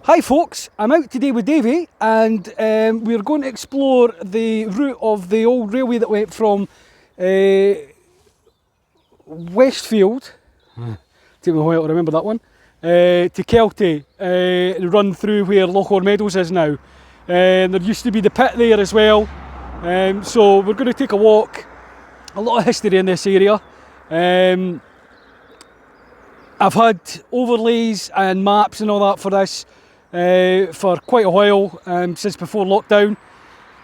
Hi folks, I'm out today with Davey and we're going to explore the route of the old railway that went from Westfield, take me a while to remember that one, to Kelty, run through where Lochore Meadows is now. There used to be the pit there as well, so we're going to take a walk. A lot of history in this area. I've had overlays and maps and all that for this for quite a while, since before lockdown.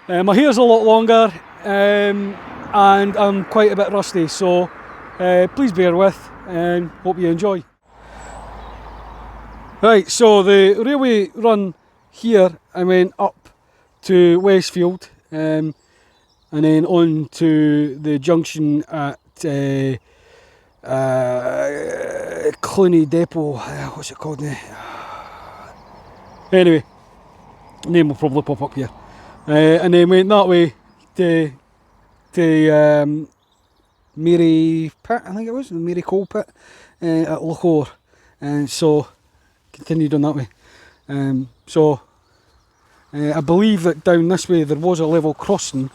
My hair's a lot longer and I'm quite a bit rusty, so please bear with and hope you enjoy. Right, so the railway run here, I went up to Westfield and then on to the junction at Cluny Depot, what's it called now? Anyway, name will probably pop up here. And then went that way to Mary Pit, I think it was, Mary Coal Pit at Lochore. And so continued on that way. I believe that down this way there was a level crossing,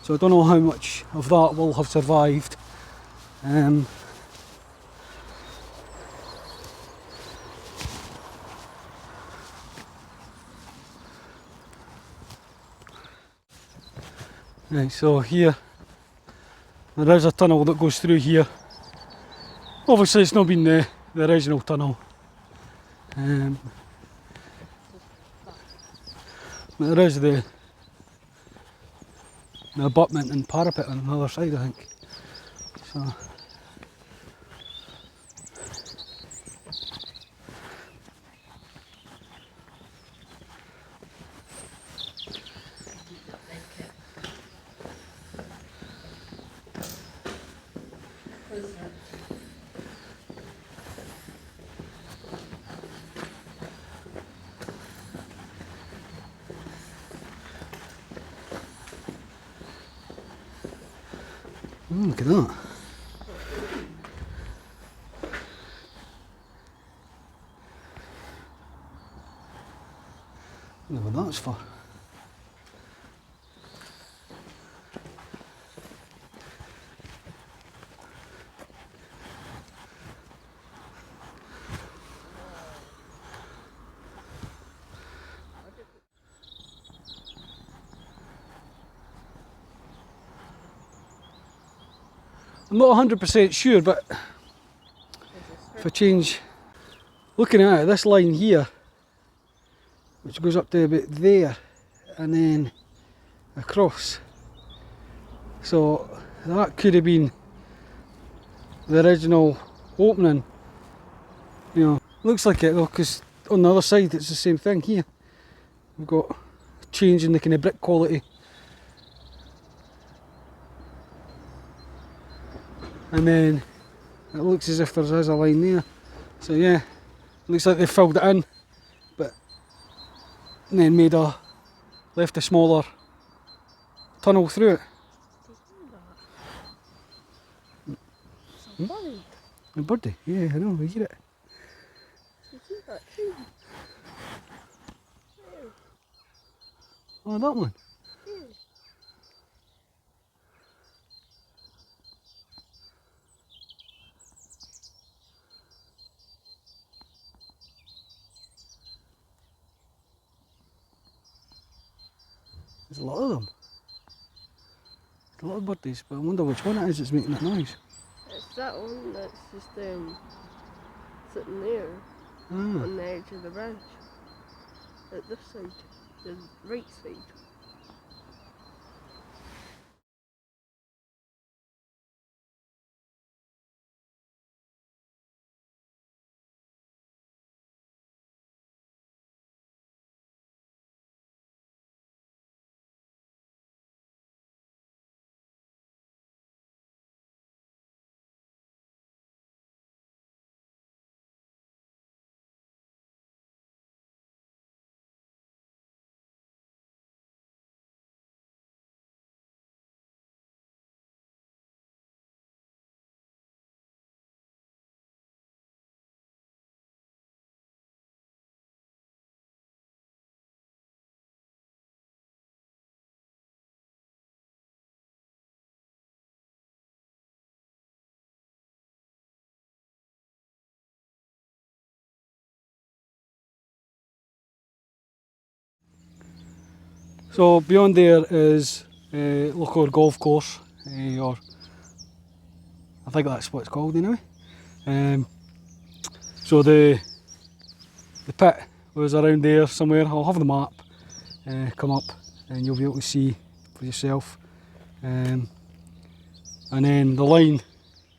so I don't know how much of that will have survived. Right, so here there is a tunnel that goes through here. Obviously it's not been the original tunnel. But there is the abutment and parapet on the other side, I think. So look at that. I wonder what that's for. I'm not 100% sure, but if I change, looking at it, this line here, which goes up to about there and then across, so that could have been the original opening. You know, looks like it though, because on the other side it's the same thing here. We've got a change in the kind of brick quality. And then it looks as if there is a line there. So yeah, looks like they filled it in, but then left a smaller tunnel through it. It's a bird. A birdie, yeah, I know, we hear it. You see that tree? Oh, that one. Yeah. There's a lot of them. There's a lot of birdies, but I wonder which one it is that's making that noise. It's that one that's just sitting there on the edge of the branch. At this side, the right side. So beyond there is Lochore Golf Course, or I think that's what it's called anyway. So the pit was around there somewhere. I'll have the map come up and you'll be able to see for yourself. And then the line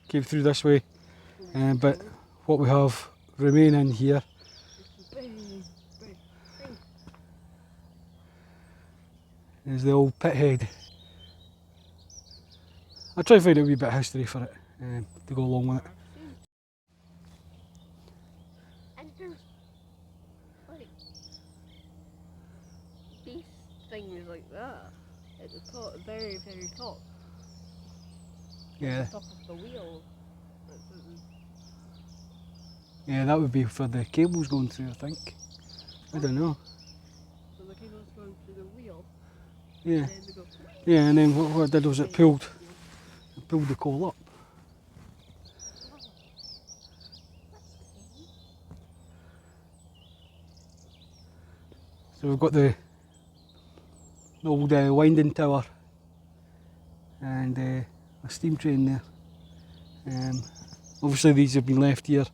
came through this way, but what we have remaining here is the old pit head. I'll try and find a wee bit of history for it to go along with it. And there's like these things like that at the top, very, very top. Yeah. At the top of the wheel. Yeah, that would be for the cables going through, I think. I don't know. So the cable's going through the wheel. Yeah. And then they go, Yeah, and then what it did was it pulled the coal up. So we've got the old winding tower and a steam train there. Obviously these have been left here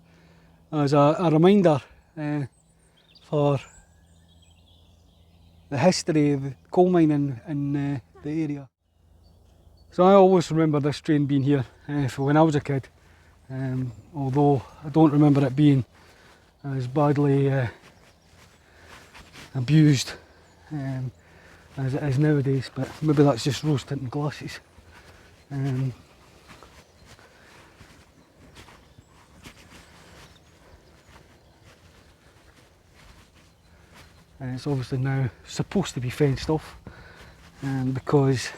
as a reminder for the history of the coal mining in the area. So I always remember this train being here for when I was a kid, although I don't remember it being as badly abused as it is nowadays, but maybe that's just rose tinted glasses. And it's obviously now supposed to be fenced off because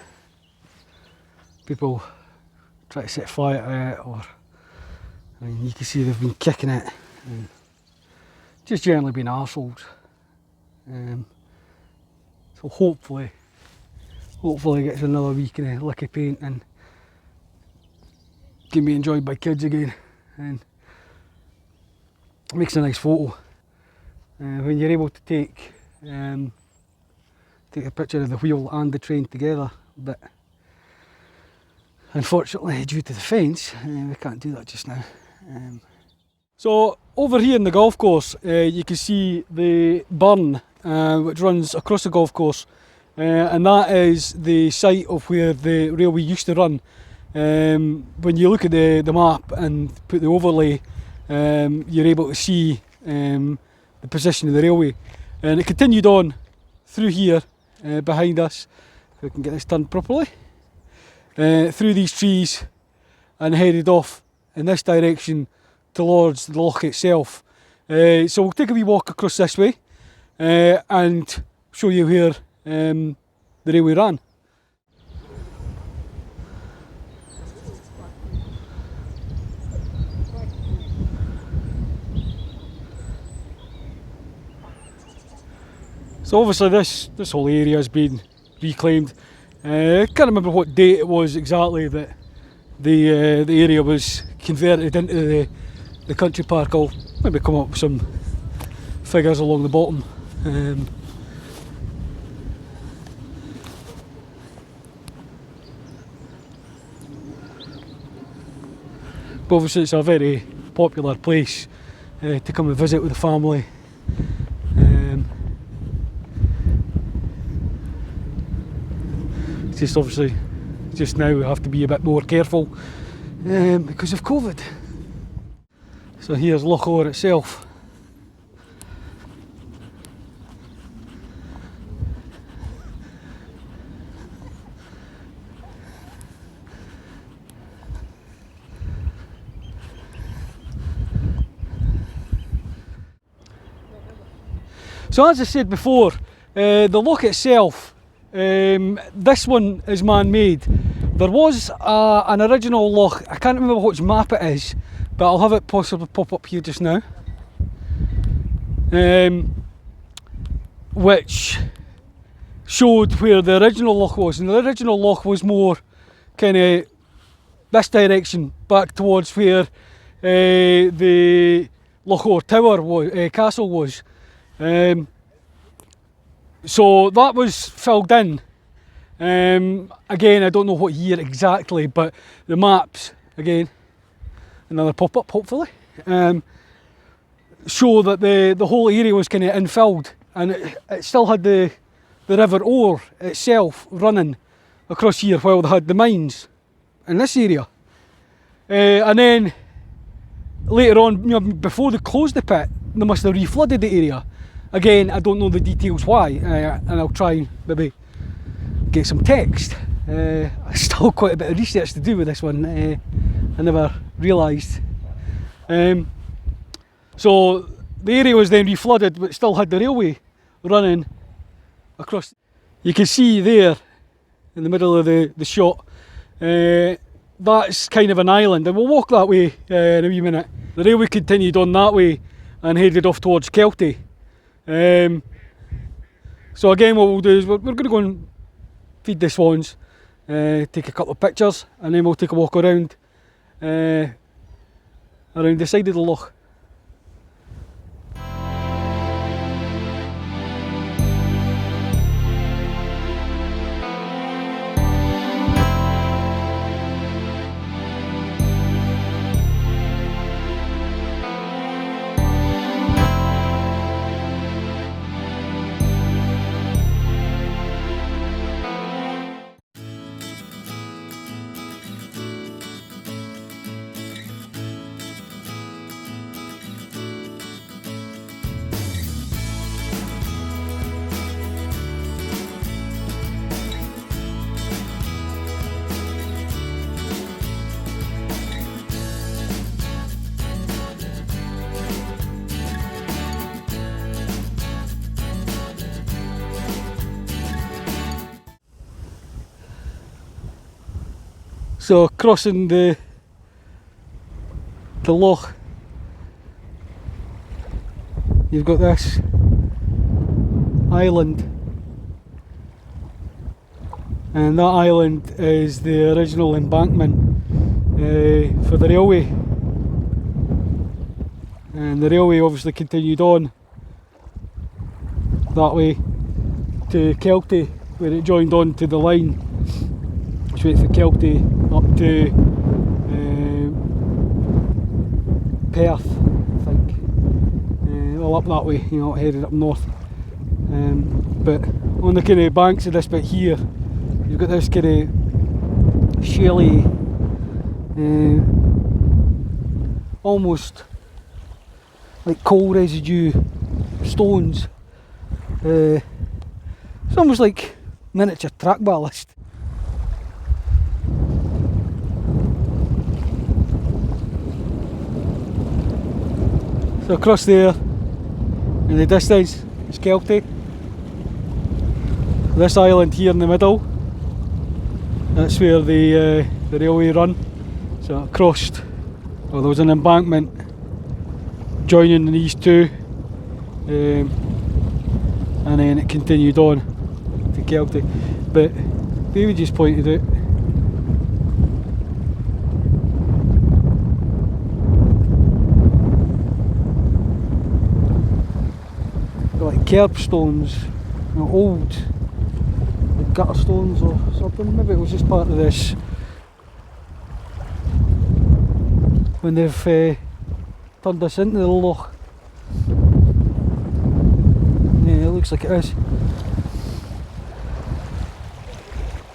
people try to set fire to it, or I mean, you can see they've been kicking it and just generally being arseholes. So hopefully it gets another week in a lick of paint and can be enjoyed by kids again, and makes a nice photo. When you're able to take a picture of the wheel and the train together, but unfortunately due to the fence we can't do that just now. So over here in the golf course you can see the burn which runs across the golf course, and that is the site of where the railway used to run. When you look at the map and put the overlay, you're able to see the position of the railway, and it continued on through here behind us, if we can get this turned properly, through these trees and headed off in this direction towards the loch itself. So we'll take a wee walk across this way and show you where the railway ran. So obviously this whole area has been reclaimed. I can't remember what date it was exactly that the area was converted into the country park. I'll maybe come up with some figures along the bottom. But obviously it's a very popular place to come and visit with the family. Just obviously, just now we have to be a bit more careful because of COVID. So here's Lochore itself. So as I said before, the loch itself, this one is man-made. There was an original loch, I can't remember which map it is, but I'll have it possibly pop up here just now, which showed where the original loch was, and the original loch was more kind of this direction, back towards where the Lochore Tower was, castle was. So that was filled in. Again, I don't know what year exactly, but the maps, again, another pop-up hopefully, show that the whole area was kind of infilled, and it still had the River Ore itself running across here while they had the mines in this area. And then later on, you know, before they closed the pit, they must have reflooded the area. Again, I don't know the details why, and I'll try and maybe get some text. Still quite a bit of research to do with this one. I never realised. So the area was then reflooded, but still had the railway running across. You can see there in the middle of the shot, that's kind of an island, and we'll walk that way in a wee minute. The railway continued on that way and headed off towards Kelty. So again, what we'll do is we're going to go and feed the swans, take a couple of pictures, and then we'll take a walk around the side of the loch. So crossing the loch, you've got this island, and that island is the original embankment for the railway, and the railway obviously continued on that way to Kelty, where it joined on to the line which went for Kelty up to Perth, I think, all up that way, you know, headed up north. But on the kind of banks of this bit here, you've got this kind of shelly, almost like coal residue stones. It's almost like miniature track ballast. So across there, in the distance, is Kelty. This island here in the middle, that's where the railway run. So it crossed, well, there was an embankment joining these two, and then it continued on to Kelty. But David just pointed out, like curbstones, you know, old like gutter stones or something. Maybe it was just part of this when they've turned this into the loch. Yeah, it looks like it is.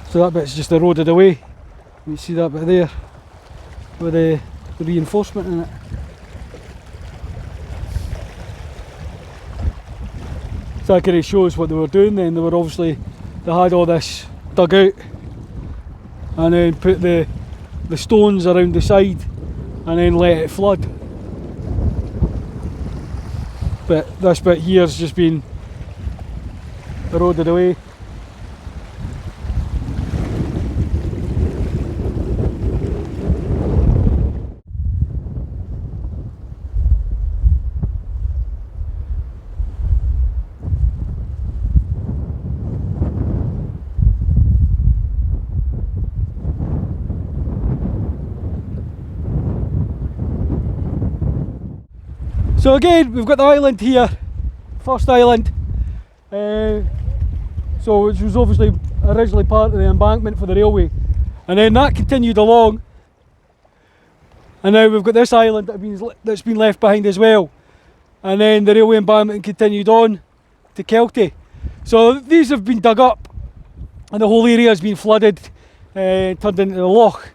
So that bit's just eroded away. You see that bit there with the reinforcement in it. So that kind of shows what they were doing then. They had all this dug out and then put the stones around the side and then let it flood. But this bit here's just been eroded away. So again, we've got the island here, first island. so which was obviously originally part of the embankment for the railway, and then that continued along, and now we've got this island that's been left behind as well, and then the railway embankment continued on to Kelty. So these have been dug up, and the whole area has been flooded, turned into the loch.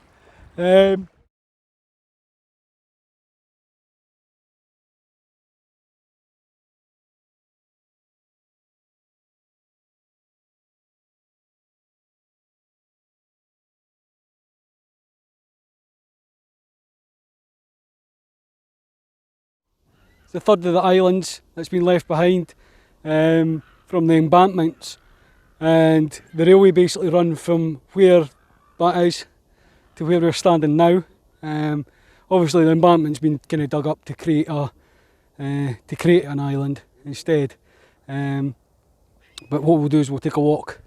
The third of the islands that's been left behind from the embankments, and the railway basically run from where that is to where we're standing now. Obviously the embankment's been kind of dug up to create an island instead, but what we'll do is we'll take a walk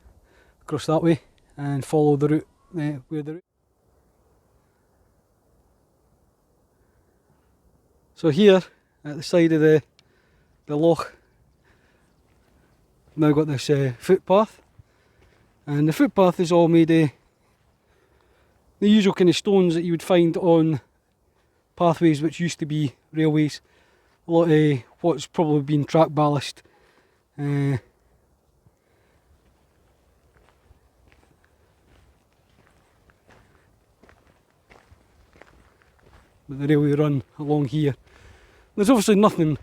across that way and follow the route where the route. So here at the side of the loch, now got this footpath, and the footpath is all made of the usual kind of stones that you would find on pathways which used to be railways. A lot of what's probably been track ballast. But the railway run along here. There's obviously nothing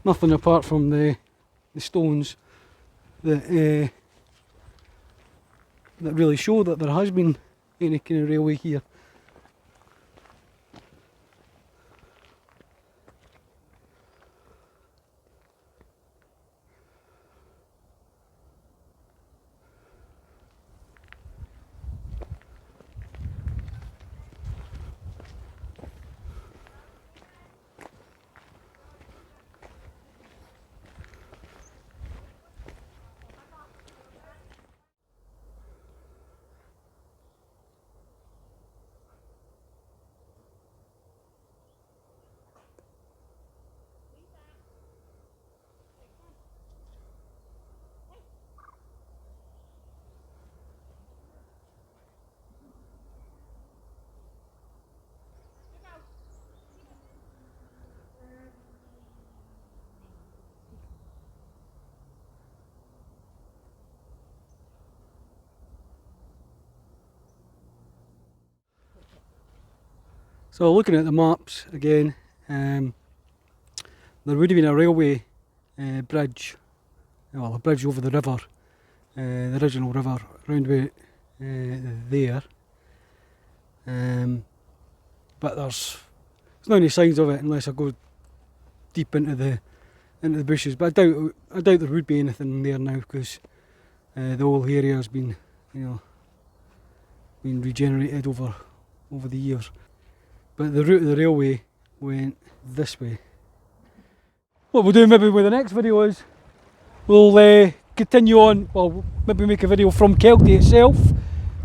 apart from the stones that really show that there has been any kind of railway here. So looking at the maps again, there would have been a railway bridge, well, a bridge over the river, the original river, round about there, but there's not any signs of it unless I go deep into the bushes. But I doubt there would be anything there now, because the whole area has been, been regenerated over the years. But the route of the railway went this way. What we'll do maybe with the next video is we'll continue on, well, maybe make a video from Kelty itself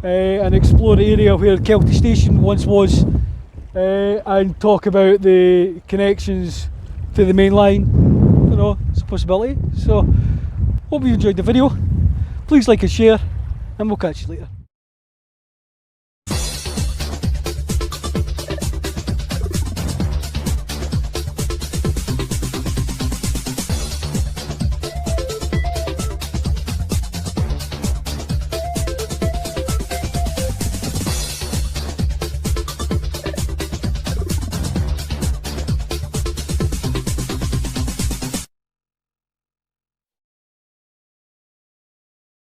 and explore the area where Kelty Station once was, and talk about the connections to the main line. It's a possibility. So hope you enjoyed the video. Please like and share, and we'll catch you later.